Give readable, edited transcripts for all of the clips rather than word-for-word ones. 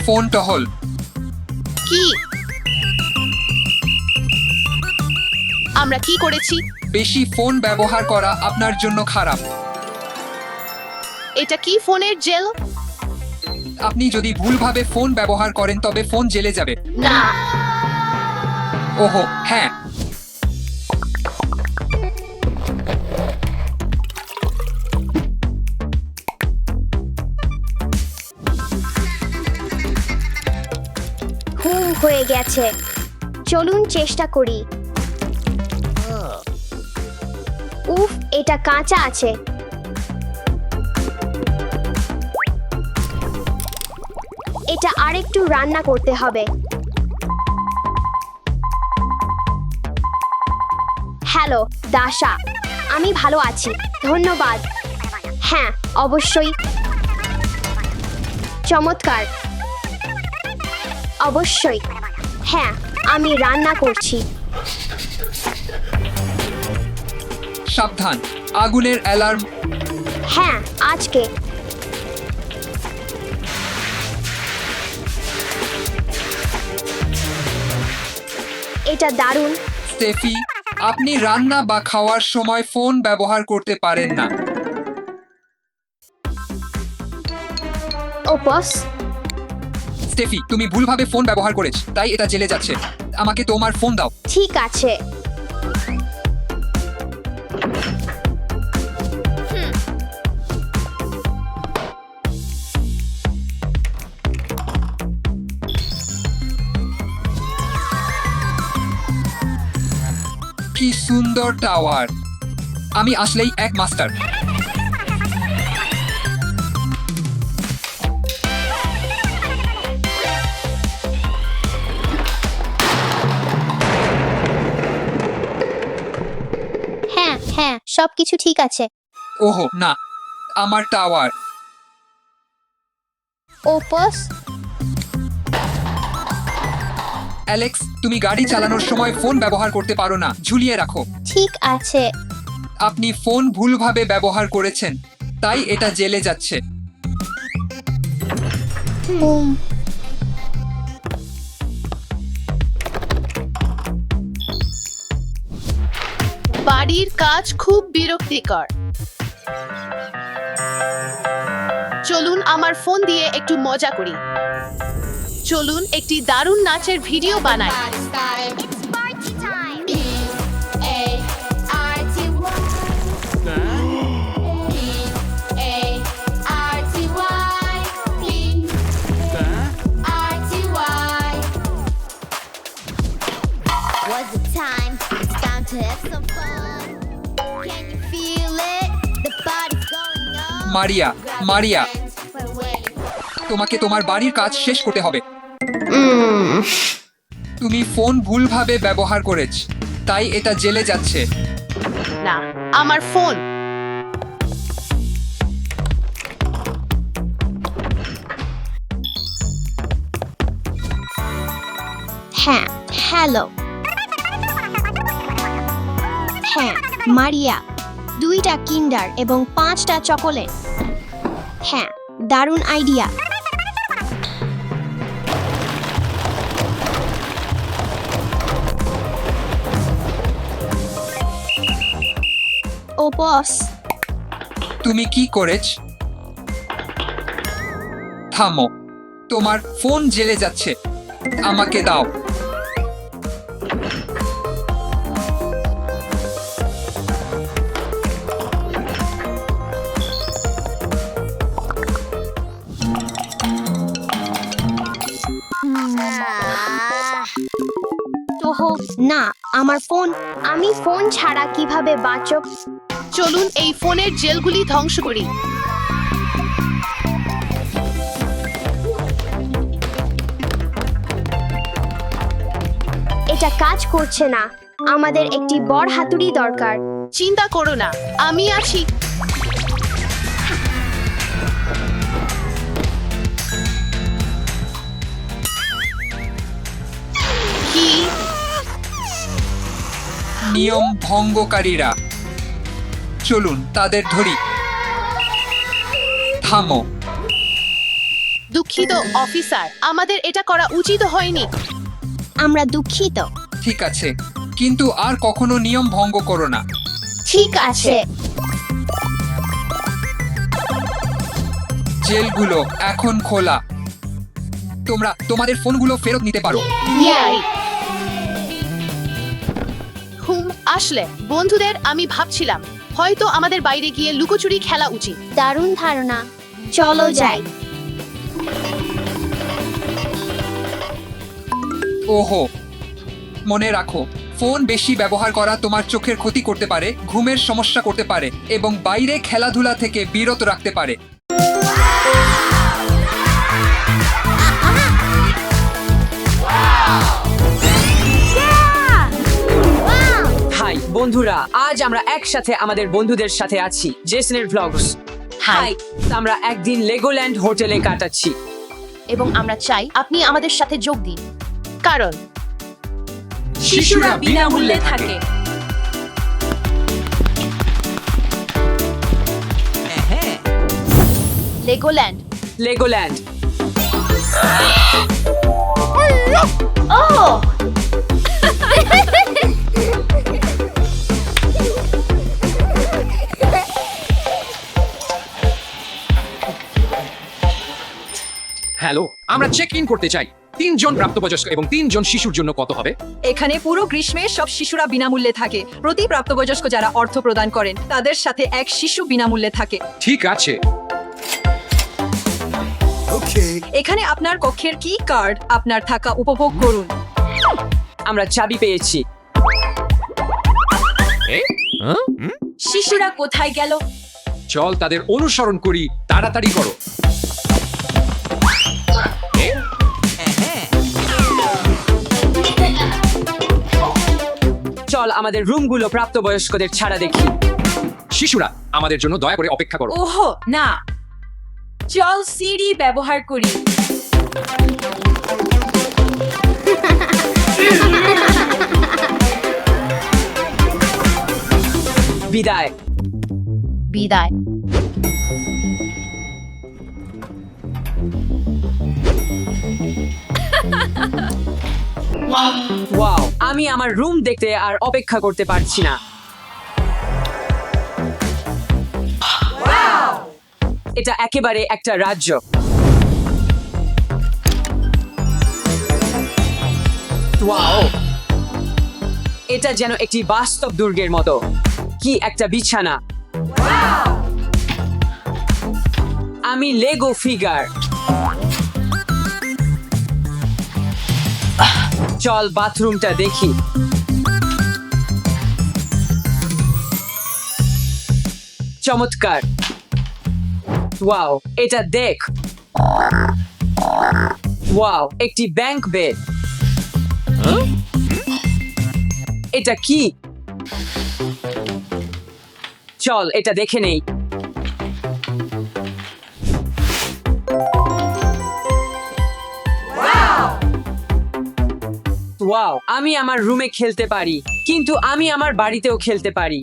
Phone টহল। কি আমরা কি করেছি? বেশি ফোন ব্যবহার করা আপনার জন্য খারাপ। এটা কি ফোনের জেল? আপনি যদি ভুলভাবে ফোন ব্যবহার করেন তবে ফোন জেলে যাবে। না, ওহো হ্যাঁ। হয়ে গেছে, চলুন চেষ্টা করি। উফ, এটা কাঁচা আছে। এটা আরেকটু রান্না করতে হবে। হ্যালো দাশা, আমি ভালো আছি, ধন্যবাদ। হ্যাঁ অবশ্যই, চমৎকার। অবশ্যই হ্যাঁ, আমি রান্না করছি। সাবধান, আগুনের অ্যালার্ম। হ্যাঁ আজকে। এটা দারুণ। স্টেফি, আপনি রান্না বা খাওয়ার সময় ফোন ব্যবহার করতে পারেন না। ও বস, স্টেফি, তুমি ভুলভাবে ফোন ব্যবহার করেছ, তাই এটা জেলে যাচ্ছে। আমাকে তোমার ফোন দাও। ঠিক আছে। কি সুন্দর টাওয়ার। আমি আসলেই এক মাস্টার। হ্যাঁ হ্যাঁ, সবকিছু ঠিক আছে। ওহো না, আমার টাওয়ার। ও বস, অ্যালেক্স, তুমি গাড়ি চালানোর সময় ফোন ব্যবহার করতে পারো না, ঝুলিয়ে রাখো। ঠিক আছে। আপনি ফোন ভুলভাবে ব্যবহার করেছেন, তাই এটা জেলে যাচ্ছে। বাড়ির কাজ খুব বিরক্তিকর। চলুন আমার ফোন দিয়ে একটু মজা করি। চলুন একটি দারুণ নাচের ভিডিও বানাই। Was the time? It's time to have some fun. Can you feel it? The party's going on. Maria, Maria, We're waiting. তোমাকে তোমার বাড়ির কাজ শেষ করতে হবে। তুমি ফোন ভুলভাবে ব্যবহার করেছ, তাই এটা জেলে যাচ্ছে। না, আমার ফোন। হ্যাঁ হ্যালো। হ্যাঁ মারিয়া, 2টা কিন্ডার এবং 5টা চকোলেট। হ্যাঁ, দারুণ আইডিয়া। ও বস, তুমি কি করেছ? থামো, তোমার ফোন জেলে যাচ্ছে। আমাকে দাও। ওহো না, আমার ফোন। আমি ফোন ছাড়া কিভাবে বাঁচব? চলুন এই ফোনের জেলগুলি ধ্বংস করি। এটা কাজ করছে না। আমাদের একটি বড় হাতুড়ি দরকার। চিন্তা করো না, আমি আছি। কি? নিয়ম ভঙ্গকারীরা, চলুন তাদের ধরি। থামো। দুঃখিত অফিসার, আমাদের এটা করা উচিত হয়নি। আমরা দুঃখিত। ঠিক আছে, কিন্তু আর কখনো নিয়ম ভঙ্গ করো না। ঠিক আছে। জেলগুলো এখন খোলা। তোমরা তোমাদের ফোনগুলো ফেরত নিতে পারো। ইয়াই। আসলে বন্ধুদের, আমি ভাবছিলাম হয়তো আমাদের বাইরে গিয়ে লুকোচুরি খেলা উচিত। দারুণ ধারণা। চলো যাই। ওহো, মনে রাখো, ফোন বেশি ব্যবহার করা তোমার চোখের ক্ষতি করতে পারে, ঘুমের সমস্যা করতে পারে এবং বাইরে খেলাধুলা থেকে বিরত রাখতে পারে। হাই বন্ধুরা, আজ আমরা একসাথে আমাদের বন্ধুদের সাথে আছি জেসনের ভ্লগস। হাই, আমরা একদিন লেগোল্যান্ড হোটেলে কাটাচ্ছি। এবং আমরা চাই আপনি আমাদের সাথে যোগ দিন, কারণ শিশুরা বিনামূল্যে থাকে। লেগোল্যান্ড। লেগোল্যান্ড। হ্যালো, আমরা চেক ইন করতে চাই। 3 জন প্রাপ্তবয়স্ক এবং 3 জন শিশুর জন্য কত হবে? এখানে পুরো গ্রীষ্মে সব শিশুরা বিনামূল্যে থাকে। প্রতি প্রাপ্তবয়স্ক যারা অর্থ প্রদান করেন তাদের সাথে এক শিশু বিনামূল্যে থাকে। ঠিক আছে। এখানে আপনার কক্ষের কি কার্ড, আপনার থাকা উপভোগ করুন। আমরা চাবি পেয়েছি। শিশুরা কোথায় গেল? চল তাদের অনুসরণ করি, তাড়াতাড়ি করো। চল আমাদের রুমগুলো প্রাপ্তবয়স্কদের ছাড়া দেখি। শিশুরা, আমাদের জন্য দয়া করে অপেক্ষা করো। ওহো না, চল সিঁড়ি ব্যবহার করি। বিদায়। বিদায়। ওয়াও, আমি আমার রুম দেখতে আর অপেক্ষা করতে পারছি না। এটা একেবারে একটা রাজ্য। ওয়াও, এটা যেন একটি বাস্তব দুর্গের মতো। কি একটা বিছানা! আমি লেগো ফিগার। চল বাথরুমটা দেখি। চমৎকার! ওয়াও, এটা দেখ। ওয়াও, একটি ব্যাংক বেড। এটা কি? চল এটা দেখে নেই। ওয়াও, আমি আমার রুমে খেলতে পারি, কিন্তু আমি আমার বাড়িতেও খেলতে পারি।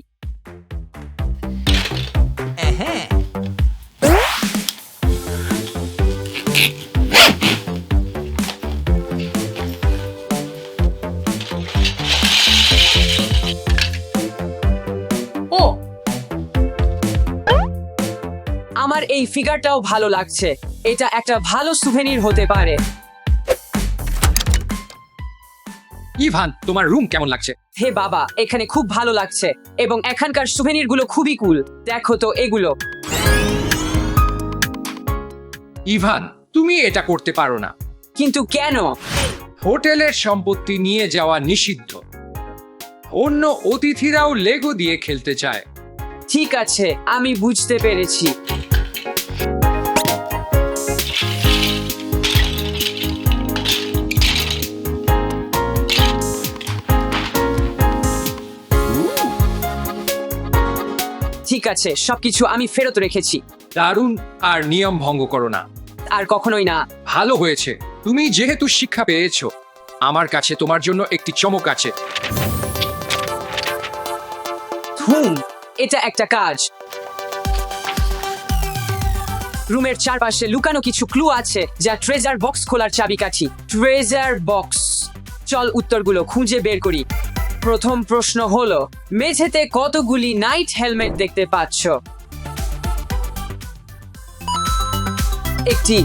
ও, আমার এই ফিগারটাও ভালো লাগছে। এটা একটা ভালো সুভেনির হতে পারে। ইভান, তোমার রুম কেমন লাগছে? হে বাবা, এখানে খুব ভালো লাগছে এবং এখানকার সুভেনির গুলো খুবই কুল। দেখো তো এগুলো। ইভান, তুমি এটা করতে পারো না। কিন্তু কেন? হোটেলের সম্পত্তি নিয়ে যাওয়া নিষিদ্ধ। অন্য অতিথিরাও লেগো দিয়ে খেলতে চায়। ঠিক আছে, আমি বুঝতে পেরেছি। ঠিক আছে, সবকিছু আমি ফেরত রেখেছি। দারুণ, আর নিয়ম ভঙ্গ করো না। আর কখনোই না। ভালো হয়েছে, তুমি যেহেতু শিক্ষা পেয়েছো। আমার কাছে তোমার জন্য একটি চমক আছে। হুম, এটা একটা কাজ। রুমের চারপাশে লুকানো কিছু ক্লু আছে যা ট্রেজার বক্স খোলার চাবিকাঠি। ট্রেজার বক্স, চল উত্তরগুলো খুঁজে বের করি। প্রথম প্রশ্ন হলো, মেঝেতে কতগুলি নাইট হেলমেট দেখতে পাচ্ছ? একটি,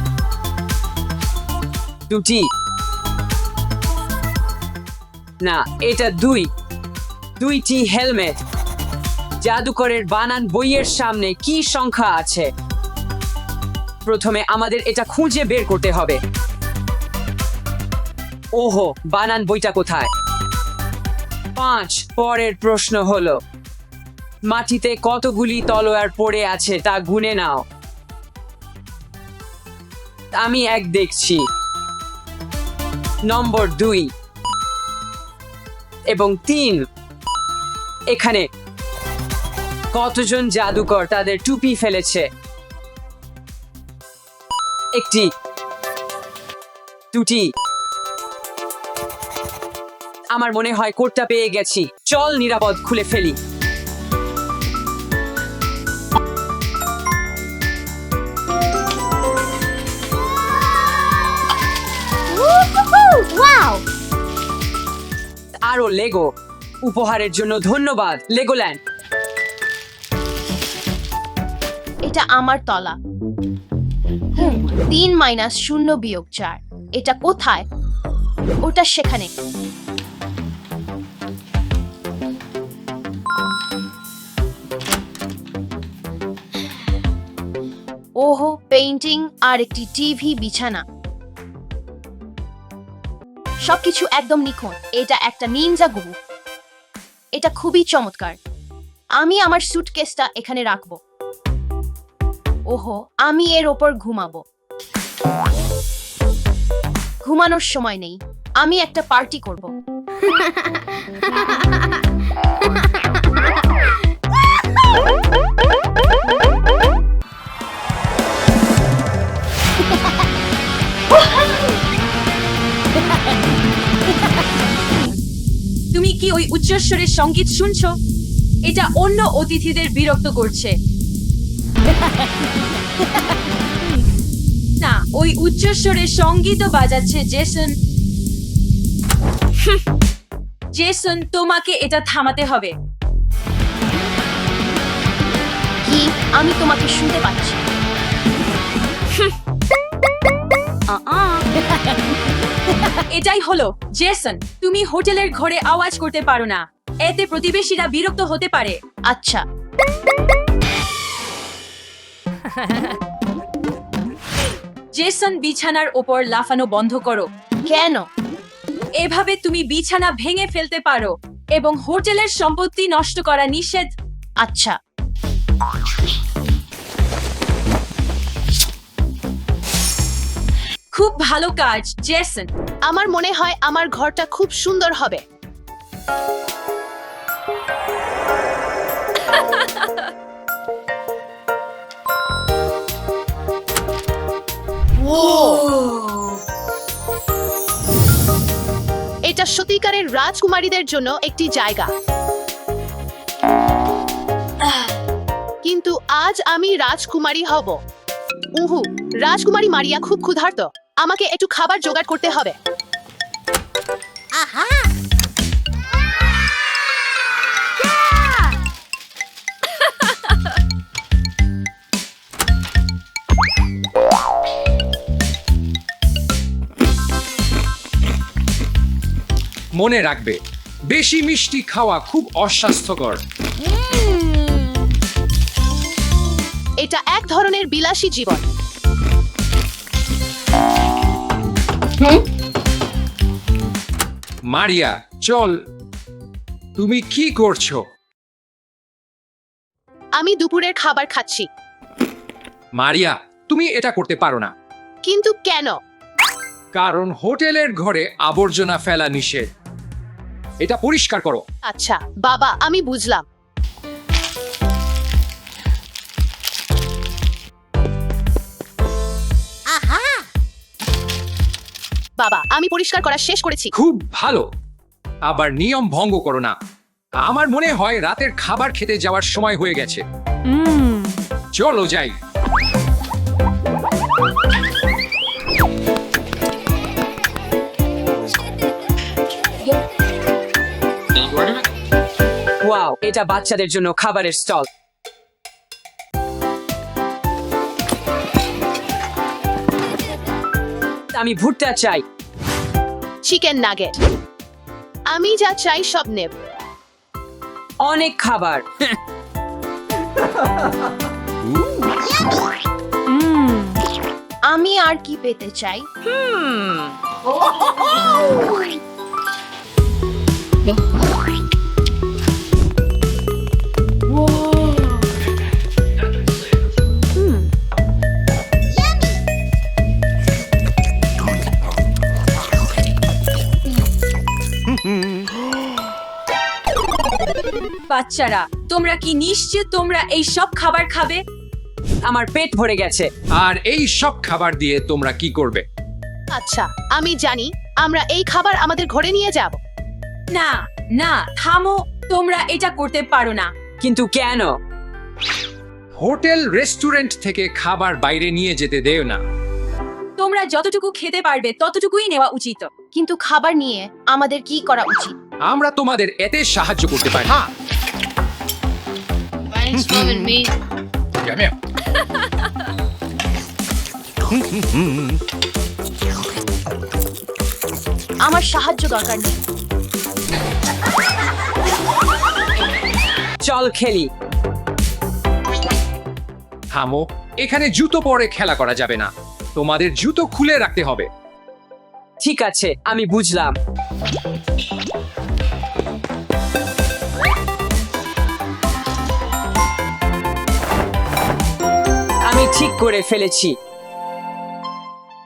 দুটি, না এটা দুইটি হেলমেট। জাদুকরের বানান বইয়ের সামনে কি সংখ্যা আছে? প্রথমে আমাদের এটা খুঁজে বের করতে হবে। ওহো, বানান বইটা কোথায়? 5। পরের প্রশ্ন হলো, মাটিতে কতগুলি তলোয়ার পড়ে আছে তা গুনে নাও। আমি 1 দেখছি। নম্বর 2 এবং 3। এখানে কতজন জাদুকর তাদের টুপি ফেলেছে? 1টি, 2টি। আমার মনে হয় কোডটা পেয়ে গেছি, চল নিরাপদ খুলে ফেলি। ওয়াও! আরো লেগো উপহারের জন্য ধন্যবাদ লেগোল্যান্ড। এটা আমার তলা। 3 - 0 - 4। এটা কোথায়? ওটা সেখানে। ওহো, পেইন্টিং আর একটি টিভি, বিছানা, সবকিছু একদম নিখুঁত। এটা একটা নিনজা গুহা। এটা খুবই চমৎকার। আমি আমার সুটকেসটা এখানে রাখবো। ওহো, আমি এর ওপর ঘুমাবো। ঘুমানোর সময় নেই, আমি একটা পার্টি করব। তুমি কি ওই উচ্চস্বরের সঙ্গীত শুনছো? এটা অন্য অতিথিদের বিরক্ত করছে। না, ওই উচ্চস্বরের সঙ্গীতও বাজাচ্ছে জেসন। জেসন, তোমাকে এটা থামাতে হবে। কি? আমি তোমাকে শুনতে পাচ্ছি। এটাই হলো জেসন, তুমি হোটেলের ঘরে আওয়াজ করতে পারো না, এতে প্রতিবেশীরা বিরক্ত হতে পারে। আচ্ছা, জেসন, বিছানার ওপর লাফানো বন্ধ করো। কেন? এভাবে তুমি বিছানা ভেঙে ফেলতে পারো এবং হোটেলের সম্পত্তি নষ্ট করা নিষেধ। আচ্ছা, খুব ভালো কাজ জেসন। আমার মনে হয় আমার ঘরটা খুব সুন্দর হবে। এটা সত্যিকারের রাজকুমারীদের জন্য একটি জায়গা, কিন্তু আজ আমি রাজকুমারী হব। উহু, রাজকুমারী মারিয়া খুব ক্ষুধার্ত। আমাকে একটু খাবার জোগাড় করতে হবে। মনে রাখবে, বেশি মিষ্টি খাওয়া খুব অস্বাস্থ্যকর। এটা এক ধরনের বিলাসী জীবন। মারিয়া, চল। তুমি কি করছো? আমি দুপুরের খাবার খাচ্ছি। মারিয়া, তুমি এটা করতে পারো না। কিন্তু কেন? কারণ হোটেলের ঘরে আবর্জনা ফেলা নিষেধ। এটা পরিষ্কার করো। আচ্ছা বাবা, আমি বুঝলাম। বাবা, আমি পরিষ্কার করা শেষ করেছি। খুব ভালো। আবার নিয়ম ভঙ্গ করো না। আমার মনে হয় রাতের খাবার খেতে যাওয়ার সময় হয়ে গেছে। চলো যাই। ওয়াও, এটা বাচ্চাদের জন্য খাবারের স্টল। আমি ভুট্টা চাই। Chicken nugget. আমি যা চাই সব নেব। অনেক খাবার। আমি আর কি পেতে চাই? বাচ্চারা, তোমরা কি নিশ্চিত তোমরা এই সব খাবার খাবে? আমার পেট ভরে গেছে। আর এই সব খাবার দিয়ে তোমরা কি করবে? আচ্ছা, আমি জানি আমরা এই খাবার আমাদের ঘরে নিয়ে যাব। না না, থামো, তোমরা এটা করতে পারো না। কিন্তু কেন? হোটেল রেস্টুরেন্ট থেকে খাবার বাইরে নিয়ে যেতে দেও না। তোমরা যতটুকু খেতে পারবে ততটুকুই নেওয়া উচিত। কিন্তু খাবার নিয়ে আমাদের কি করা উচিত? আমরা তোমাদের এতে সাহায্য করতে পারি। আমার সাহায্য দরকার নেই। চল খেলি। থামো, এখানে জুতো পরে খেলা করা যাবে না। তোমাদের জুতো খুলে রাখতে হবে। ঠিক আছে, আমি বুঝলাম। আমি ঠিক করে ফেলেছি।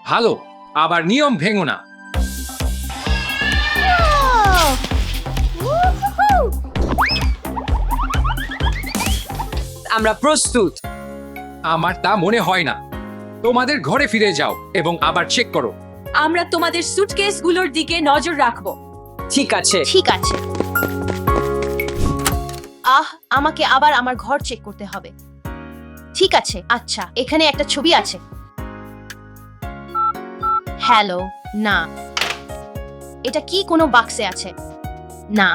ভালো, আবার নিয়ম ভেঙো না। আমরা প্রস্তুত। আমার তা মনে হয় না। তোমাদের ঘরে ফিরে যাও এবং আবার চেক করো। আমরা তোমাদের সুটকেসগুলোর দিকে নজর রাখবো। ঠিক আছে। ঠিক আছে। আমাকে আবার আমার ঘর চেক করতে হবে। ঠিক আছে, আচ্ছা, এখানে একটা ছবি আছে। হ্যালো, না। এটা কি কোনো বাক্সে আছে? না।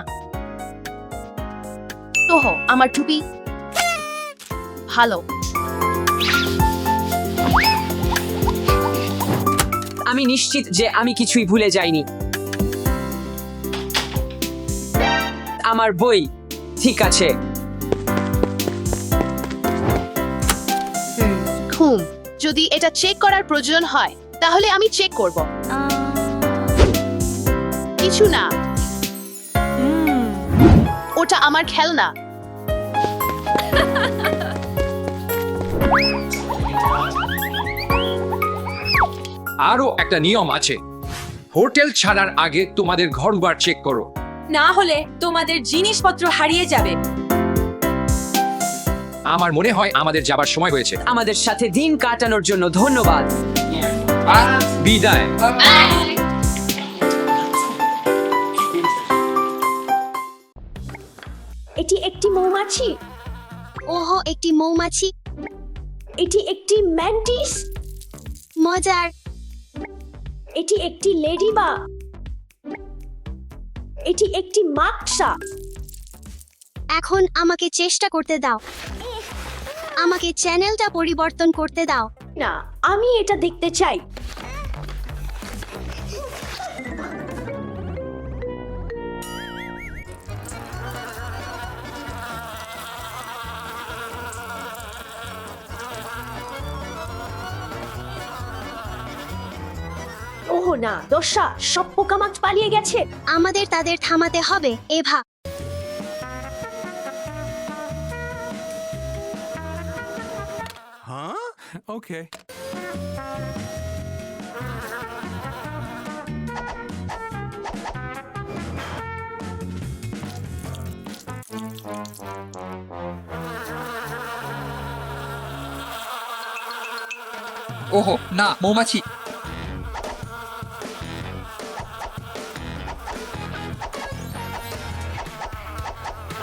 ওহো, আমার টুপি। ভালো। আমি নিশ্চিত যে আমি কিছুই ভুলে যাইনি। আমার বই। ঠিক আছে। ঘুম। যদি এটা চেক করার প্রয়োজন হয় তাহলে আমি চেক করব। কিছু না। ওটা আমার খেলনা। আরো একটা নিয়ম আছে। হোটেল ছাড়ার আগে তোমাদের ঘরবার চেক করো। না হলে তোমাদের জিনিসপত্র হারিয়ে যাবে। আমার মনে হয় আমাদের যাবার সময় হয়েছে। আমাদের সাথে দিন কাটানোর জন্য ধন্যবাদ। বিদায়। এটি একটি মৌমাছি। ওহো, একটি মৌমাছি। এটি একটি ম্যান্টিস। মজার। এটি একটি লেডিবাগ। এটি একটি মাকড়সা। এখন আমাকে চেষ্টা করতে দাও। আমাকে চ্যানেলটা পরিবর্তন করতে দাও। না, আমি এটা দেখতে চাই। ওহ না, দশা, সব পোকামাকড় পালিয়ে গেছে। আমাদের তাদের থামাতে হবে, এভা। Huh? Okay. ওহো, না, মৌমাছি।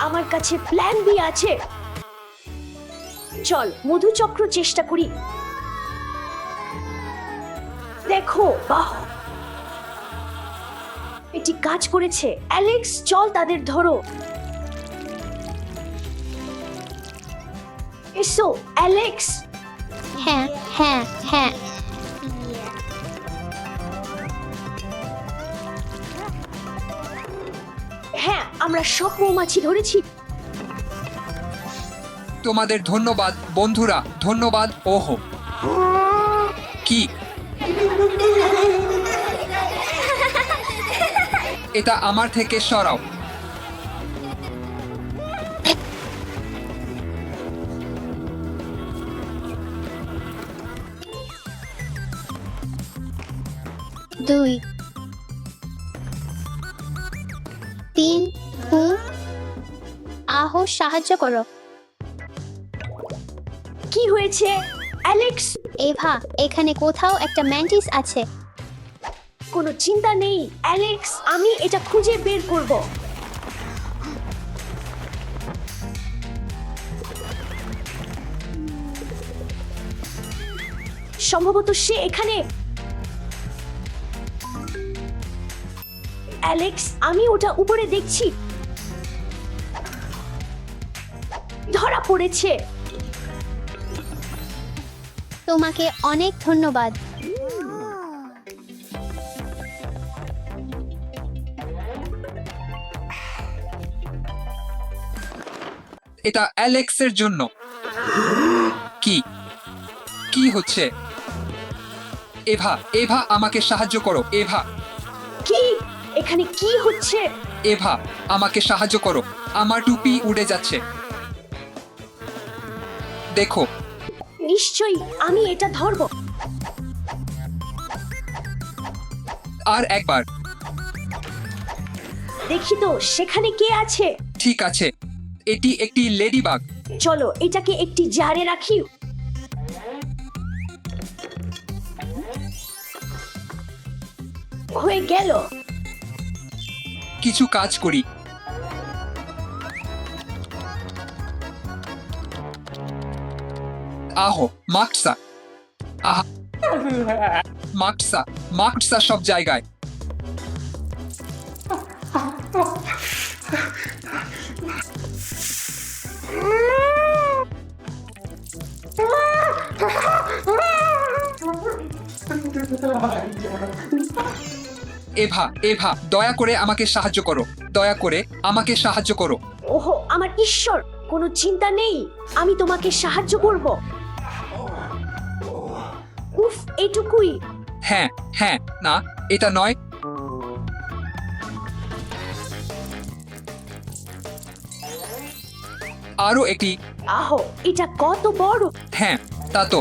আমার কাছে প্ল্যান বি আছে। চল মধুচক্র চেষ্টা করি। দেখো বাহ, এটি কাজ করেছে। অ্যালেক্স, চল তাদের ধরো। এসো অ্যালেক্স। হ্যাঁ হ্যাঁ হ্যাঁ। হ্যাঁ, আমরা সব মৌমাছি ধরেছি। তোমাদের ধন্যবাদ বন্ধুরা, ধন্যবাদ। ওহো, কি এটা আমার থেকে সরাও। দুই তিন আহো, সাহায্য করো। কি হয়েছে অ্যালেক্স? এভা, এখানে কোথাও একটা ম্যান্টিস আছে। কোনো চিন্তা নেই অ্যালেক্স, আমি এটা খুঁজে বের করব। সম্ভবত সে এখানে। অ্যালেক্স, আমি ওটা উপরে দেখছি। ধরা পড়েছে। তোমাকে অনেক ধন্যবাদ। এটা অ্যালেক্সের জন্য। কি কি হচ্ছে? এভা, এভা আমাকে সাহায্য করো। এভা, কি এখানে কি হচ্ছে? এভা আমাকে সাহায্য করো, আমার টুপি উড়ে যাচ্ছে। দেখো, নিশ্চয়ই আমি এটা ধরবো। আর একবার। দেখি তো সেখানে কে আছে। ঠিক আছে, এটি একটি লেডিবাগ। চলো এটাকে একটি জারে রাখি। হয়ে গেল। কিছু কাজ করি। আহো মাকসা, আহা মাকসা, মাকসা সব জায়গায়। এভা, এভা দয়া করে আমাকে সাহায্য করো, দয়া করে আমাকে সাহায্য করো। ওহো আমার ঈশ্বর, কোনো চিন্তা নেই, আমি তোমাকে সাহায্য করব। উফ, এটুকুই। হ্যাঁ হ্যাঁ, না এটা নয়। আরো একটি। আহো, এটা কত বড়। হ্যাঁ তা তো।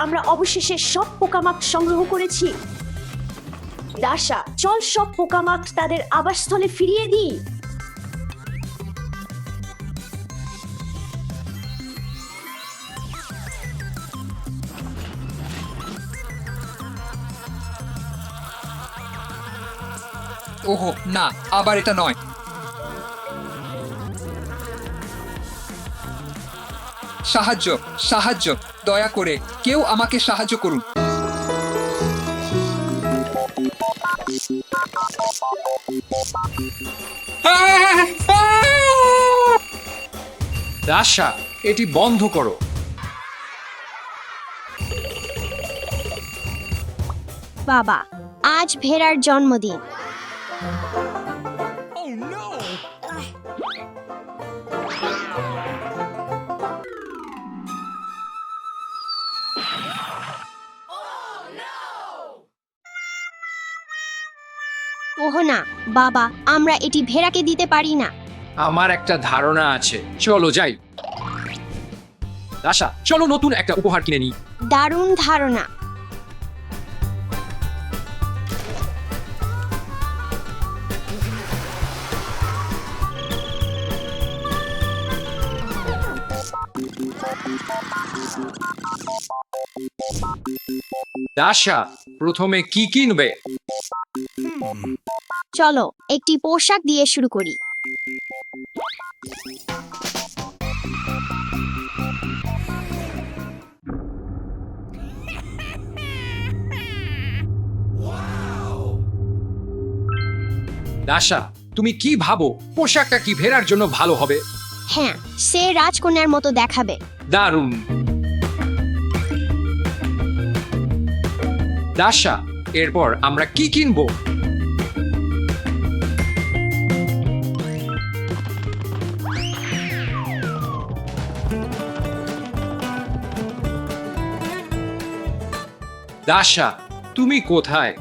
আমরা অবশেষে সব পোকামাক সংগ্রহ করেছি। দাসা, চল সব পোকামাক তাদের আবাসস্থলে ফিরিয়ে দিই। ওহো না, আবার এটা নয়। সাহায্য, সাহায্য, দয়া করে কেউ আমাকে সাহায্য করুন। দাসা, এটি বন্ধ করো। বাবা, আজ ভেড়ার জন্মদিন। ওহ না বাবা, আমরা এটি ভেড়াকে দিতে পারি না। আমার একটা ধারণা আছে, চলো যাই। দাসা, চলো নতুন একটা উপহার কিনে নিই। দারুণ ধারণা। দাসা, প্রথমে কি কিনবে? চলো একটি পোশাক দিয়ে শুরু করি। দাসা, তুমি কি ভাবো পোশাকটা কি ভেড়ার জন্য ভালো হবে? হ্যাঁ, সে রাজকন্যার মতো দেখাবে। দারুণ। দাসা, এরপর আমরা কি কিনবো? দাসা, তুমি কোথায়?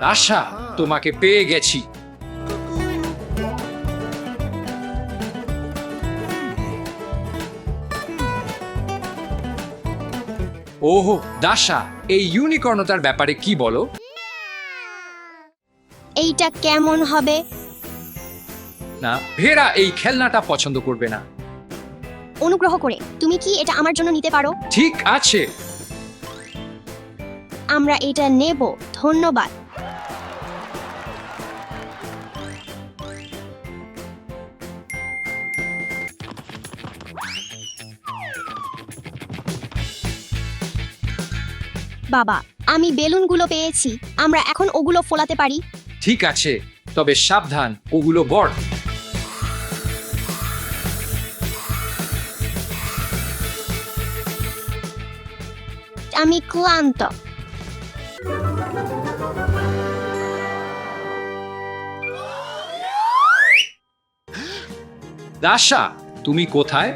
দাসা, তোমাকে পেয়ে গেছি। ওহ দাসা, এই ইউনিকর্নটার ব্যাপারে কি বলো? এইটা কেমন হবে? না, ভেড়া এই খেলনাটা পছন্দ করবে না। অনুগ্রহ করে তুমি কি এটা আমার জন্য নিতে পারো? ঠিক আছে। আমরা এটা নেব, ধন্যবাদ। বাবা, আমি বেলুনগুলো পেয়েছি। আমরা এখন ওগুলো ফোলাতে পারি। ঠিক আছে, তবে সাবধান, ওগুলো বড়। আমি ক্লান্ত। দাসা, তুমি কোথায়?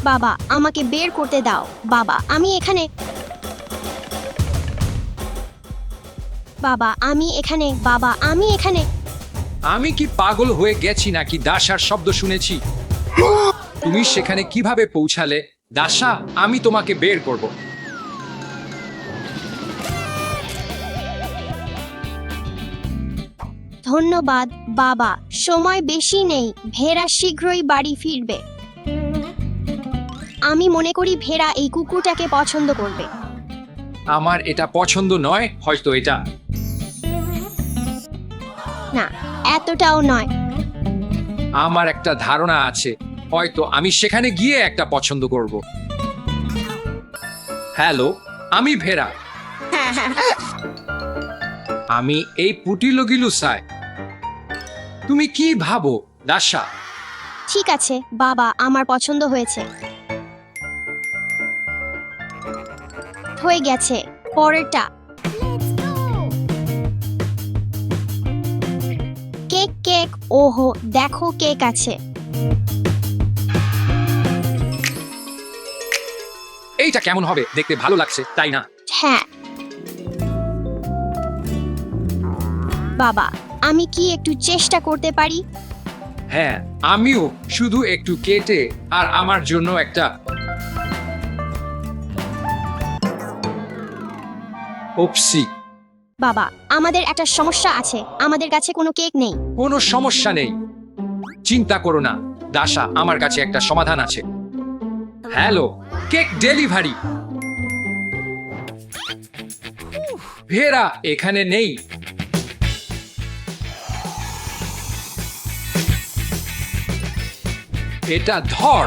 বাবা, আমাকে বের করতে দাও। বাবা, আমি এখানে। বাবা, আমি এখানে। বাবা, আমি এখানে। আমি কি পাগল হয়ে গেছি নাকি দাসার শব্দ শুনেছি? তুমি সেখানে কিভাবে পৌঁছালে? দাসা, আমি তোমাকে বের করব। ধন্যবাদ বাবা, সময় বেশি নেই। ভেড়া শীঘ্রই বাড়ি ফিরবে। আমি মনে করি ভেড়া এই কুকুরটাকে পছন্দ করবে। আমার এটা পছন্দ নয়, হয়তো এটা। না, এতটাও নয়। আমার একটা ধারণা আছে, হয়তো আমি সেখানে গিয়ে একটা পছন্দ করব। হ্যালো, আমি ভেড়া। আমি এই পুটিলগিলু চাই। তুমি কি ভাবো দাসা? ঠিক আছে বাবা, আমার পছন্দ হয়েছে। হয়ে গেছে, পরেরটা। কেক কেক, ওহো দেখো কেক আছে। এইটা কেমন হবে? দেখতে ভালো লাগছে, তাই না? হ্যাঁ বাবা, আমি কি একটু চেষ্টা করতে পারি? হ্যাঁ, আমিও। শুধু একটু কেটে আর আমার জন্য একটা। ওপসি। বাবা, আমাদের একটা সমস্যা আছে। আমাদের কাছে কোনো কেক নেই। কোনো সমস্যা নেই, চিন্তা করো না দাসা, আমার কাছে একটা সমাধান আছে। Hello, cake delivery. ভেড়া এখানে নেই। এটা ধর।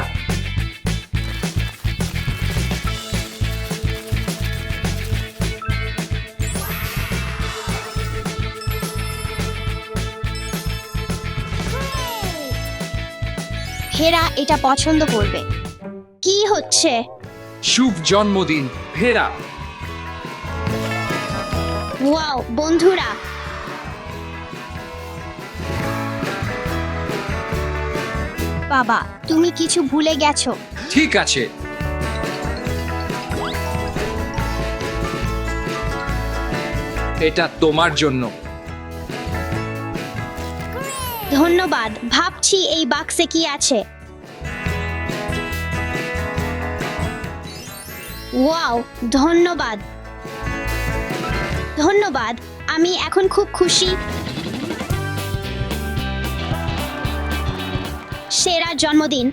ভেড়া এটা পছন্দ করবে। কি হচ্ছে? শুভ জন্মদিন ভেড়া। ওয়াও বন্ধুরা, বাবা তুমি কিছু ভুলে গেছো। ঠিক আছে, এটা তোমার জন্য। ধন্যবাদ। ভাবছি এই বাক্সে কি আছে। ওয়াও, ধন্যবাদ। ধন্যবাদ, আমি এখন খুব খুশি। সেরা জন্মদিন।